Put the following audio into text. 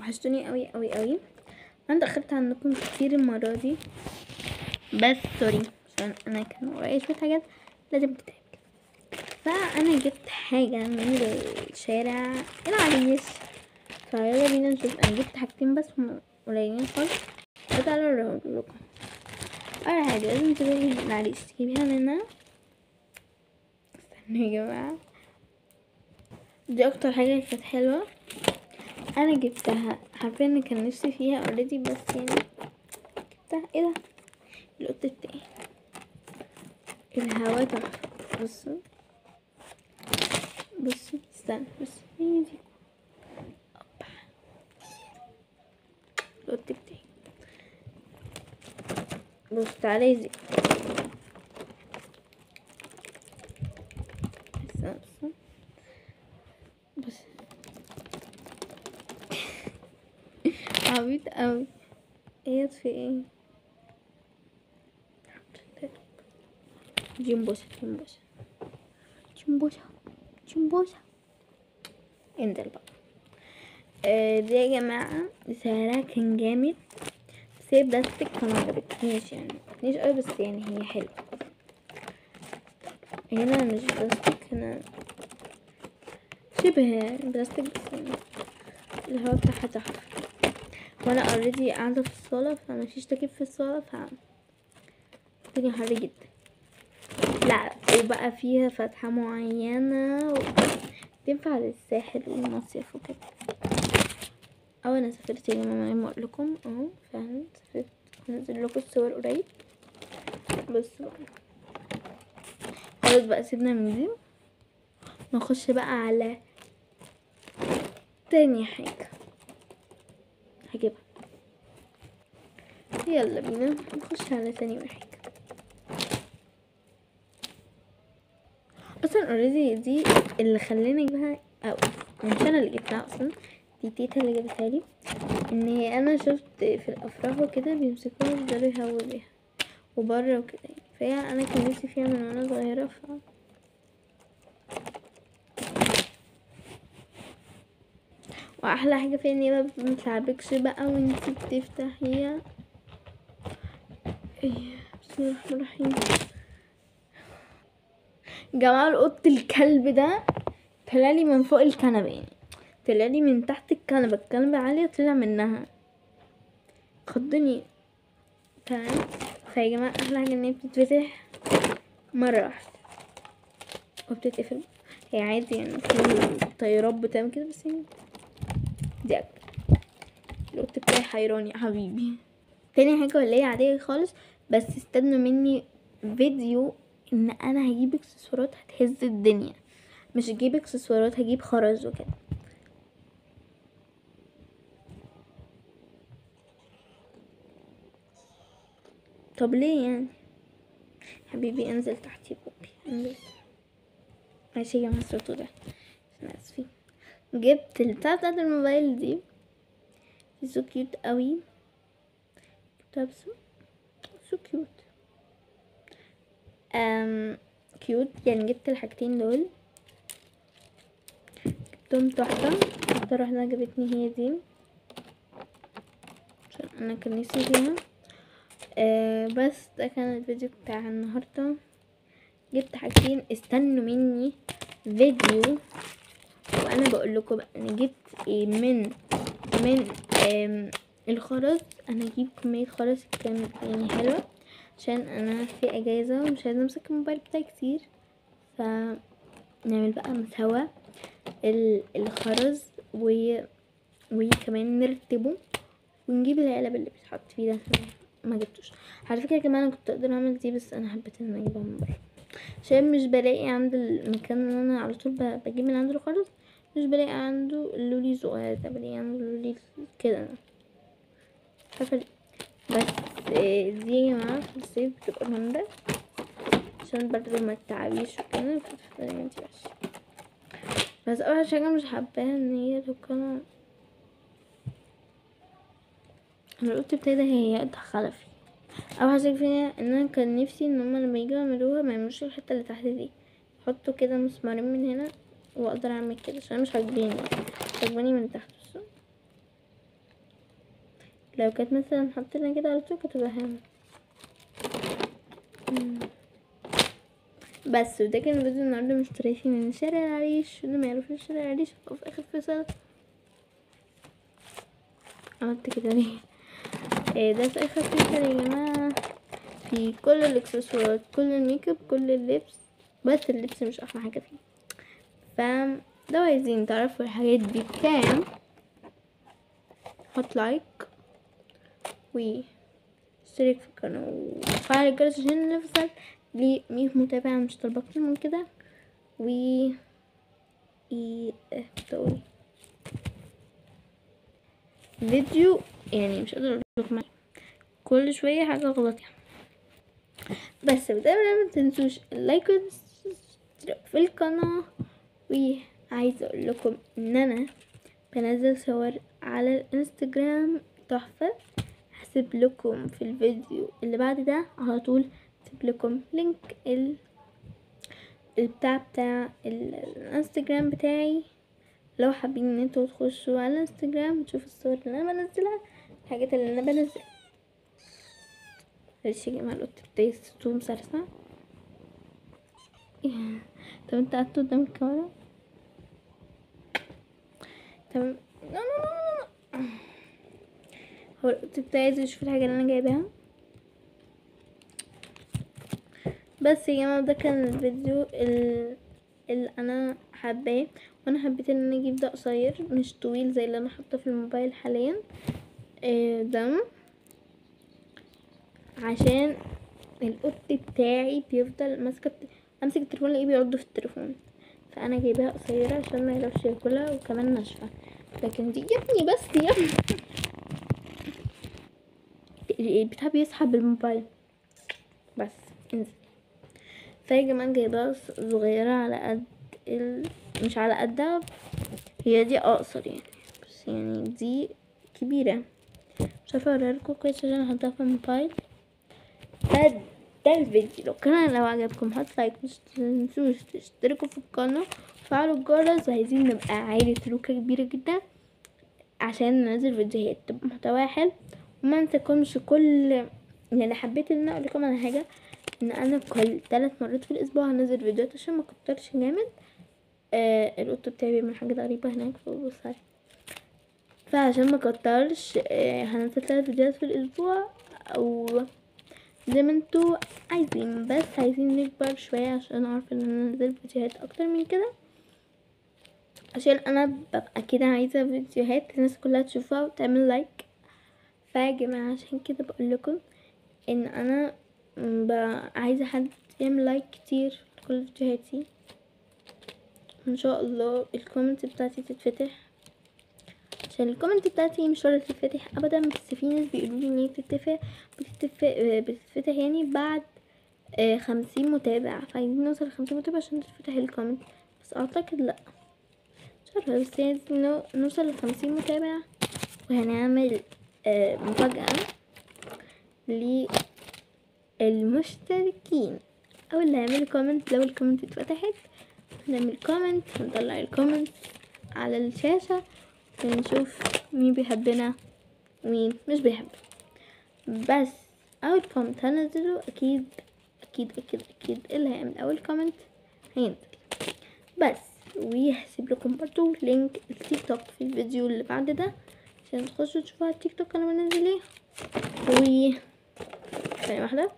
وحشتوني قوي قوي قوي. انا اتاخرت عنكم كتير المره دي، بس سوري عشان انا كان ورايا شويه حاجات لازم تتعمل. فانا جبت حاجه من الشارع العريس، فيلا بينا نشوف. انا جبت حاجتين بس هم قليلين خالص، فتعالوا اوريهم لكم. اول حاجه لازم تجيبي العريس تجيبيها منها. استنوا يا جماعه، دي اكتر حاجه كانت حلوه انا جبتها. عارفه ان كان نفسي فيها اوريدي، بس يعني جبتها. ايه ده؟ القط بتاعي الهوا تحفه. بصوا بصوا، استنى بس هي دي القط بتاعي. بص تعالى يزي. بص بص عبيط اوي. ايه في ايه؟ جمبوسة جمبوسة جمبوسة جمبوسة. انزل بقى. دي يا جماعة سعرها كان جامد، بس هي بلاستيك فمعجبتنيش، يعني مش اوي، بس يعني هي حلوة. هنا مش بلاستيك، هنا شبه بلاستيك، بس يعني الهوا بتاعها تحفة. وانا اوريدي قاعدة في الصالة، فمفيش تكييف في الصالة، الدنيا حر جدا. لا وبقى فيها فتحة معينة تنفع للساحل والمصيف وكده. انا سافرت يا جماعة ما اقول لكم اهو، فعلا سافرت. هنزل لكم الصور قريب. بص بقى، خلاص بقى سيبنا من دي، نخش بقى على تاني حاجة هجيبها. يلا بينا نخش على تاني حاجة. اصلا اوريدي دي اللي خلاني اجيبها، او مش انا اللي جبتها اصلا، دي تيتا اللي جابتها لي. ان هي انا شفت في الافراح وكده بيمسكوها يفضلوا يهووا بيها وبره وكده يعني، فهي انا كان نفسي فيها من وانا صغيره. واحلى حاجه فيها ان هي متلعبكش بقى وانتي بتفتحيها. بسم الله الرحمن الرحيم. جماعه القط الكلب ده طلعلي من فوق الكنبه، يعني طلعلي من تحت الكنبه عاليه، طلع منها خضني. تمام. فيا جماعه احلى حاجه ان هي بتتفتح مره واحده وبتتقفل. هي عادي يعني في طيارات بتعمل كده، بس يعني دي اكتر. القط بتاعي حيران يا حبيبي. تاني حاجه ولا هي عاديه خالص، بس استنوا مني فيديو ان انا هجيب اكسسوارات هتهز الدنيا. مش هجيب اكسسوارات، هجيب خرز وكده. طب ليه يعني حبيبي؟ انزل تحت يا بوبي انزل. ماشي يا جماعه الصوت ده، انا اسفين. جبت البتاعه بتاعت الموبايل دي، سو كيوت قوي. جبتها سو كيوت. كيوت يعني. جبت الحاجتين دول جبتهم تحفه. اكتر واحده عجبتني هي دي عشان انا كان نفسي فيها. بس ده كان الفيديو بتاع النهارده. جبت حاجتين، استنوا مني فيديو وانا بقول لكم بقى انا جبت ايه من الخرز. انا اجيب كميه خرز كانت يعني حلوه، عشان انا في اجازه ومش عايزه امسك الموبايل بتاعي كتير. فنعمل بقى سوا الخرز وكمان نرتبه ونجيب العلب اللي بيتحط فيه ده. ما جبتوش على فكره كمان، انا كنت اقدر اعمل دي، بس انا حبيت ان انا اجيبها من بره عشان مش بلاقي عند المكان اللي انا على طول بجيب من عنده الخرز، مش بلاقي عنده اللولي صغير ده، بلاقي عنده اللولي كده. عارفه بس دي يا جماعه في الصيف بتبقى جامده عشان برضه ما تتعبيش وكده، فتفضلي ما انتي ماشيه. بس اول حاجه مش حباها ان هي تكون القط بتاعي ده هي قطع خلفي. اول حاجه فيها ان انا كان نفسي ان هما لما يجوا يعملوها ما يعملوش الحته اللي تحت دي، يحطوا كده مسمارين من هنا واقدر اعمل كده، عشان مش عاجباني من تحت. لو كانت مثلا حطينا كده على طول كنت بفهم. بس وده كان الفيديو النهارده من اشتريتي من شارع العريش. اللي ما يعرفش شارع العريش هو في اخر فصل. عملت كده ليه؟ ده في اخر فصل يا جماعه، في كل الاكسسوارات، كل الميك اب، كل اللبس، بس اللبس مش احلى حاجه فيه. لو عايزين تعرفوا الحاجات دي بكام، حط لايك واشترك في القناه وفعل الجرس عشان نوصل ل 100 متابع. مش طالبه اكتر من كده. و تقولي فيديو يعني مش قادره اقول لكم كل شويه حاجه غلط يعني. بس بداية ما تنسوش اللايك والاشتراك في القناه. وعايزه اقول لكم ان انا بنزل صور على الانستجرام تحفه. هسيب لكم في الفيديو اللي بعد ده على طول، هسيب لكم لينك بتاع الانستجرام بتاعي، لو حابين ان انتوا تخشوا على الانستجرام وتشوفوا الصور اللي انا بنزلها، الحاجات اللي انا بنزلها. معلش يا جماعه القط بتاعي صوته مسرسع. طب انت قعدت قدام الكاميرا؟ طب لا. هو القط بتاعي عايز يشوف الحاجه اللي انا جايباها. بس يا جماعه ده كان الفيديو اللي انا حباه، وانا حبيت ان انا اجيب ده قصير مش طويل زي اللي انا حاطه في الموبايل حاليا. ده عشان القط بتاعي بيفضل امسك التليفون الاقيه بيعض في التليفون، فانا جايباها قصيره عشان ما يعرفش ياكلها، وكمان ناشفه. لكن دي يا ابني بس يا ابني البتاع بيسحب الموبايل بس انزل. فهي كمان جايباها صغيره على قد مش على قدها، هي دي اقصر يعني، بس يعني دي كبيره. مش عارفه اوريلكوا كويس عشان احطها في الموبايل. ده الفيديو. لو عجبكم حط لايك، مش تنسوش تشتركوا في القناه وفعلوا الجرس. وعايزين نبقى عائلة لوكا كبيره جدا عشان ننزل فيديوهات تبقى محتواها حلو. وما انساكمش يعني حبيت ان اقول لكم على حاجه، ان انا كل 3 مرات في الاسبوع هنزل فيديوهات عشان ما اكترش جامد. القط بتاعي بيعمل حاجه غريبه هناك فبص عليه، فعشان ما اكترش هنزل 3 فيديوهات في الاسبوع او زي ما انتوا عايزين. بس عايزين نكبر شويه عشان اعرف ان انا انزل فيديوهات اكتر من كده، عشان انا ببقى كده عايزه فيديوهات الناس كلها تشوفها وتعمل لايك. فيا جماعه عشان كده بقول لكم ان انا عايزه حد يعمل لايك كتير لكل فيديوهاتي. ان شاء الله الكومنت بتاعتي تتفتح، عشان الكومنت بتاعتي مش راضيه تتفتح ابدا. بس في ناس بيقولوا لي ان هي بتتفتح يعني بعد 50 متابع. فعايزين نوصل 50 متابع عشان تتفتح الكومنت، بس اعتقد لا مش عارفه. بس عايزين نوصل ل50 متابع، وهنعمل مفاجأة للمشتركين او اللي هيعملوا كومنت. لو الكومنت اتفتحت هنعمل كومنت، هنطلع الكومنت على الشاشة ونشوف مين بيحبنا ومين مش بيحبنا. بس اول كومنت هنزله اكيد اكيد اكيد اكيد اللي هيعمل اول كومنت هينزل. بس وهسيب لكم برضو لينك التيك توك في الفيديو اللي بعد ده عشان تخشوا تشوفوا على التيك توك انا بنزل ايه. ثانية واحدة.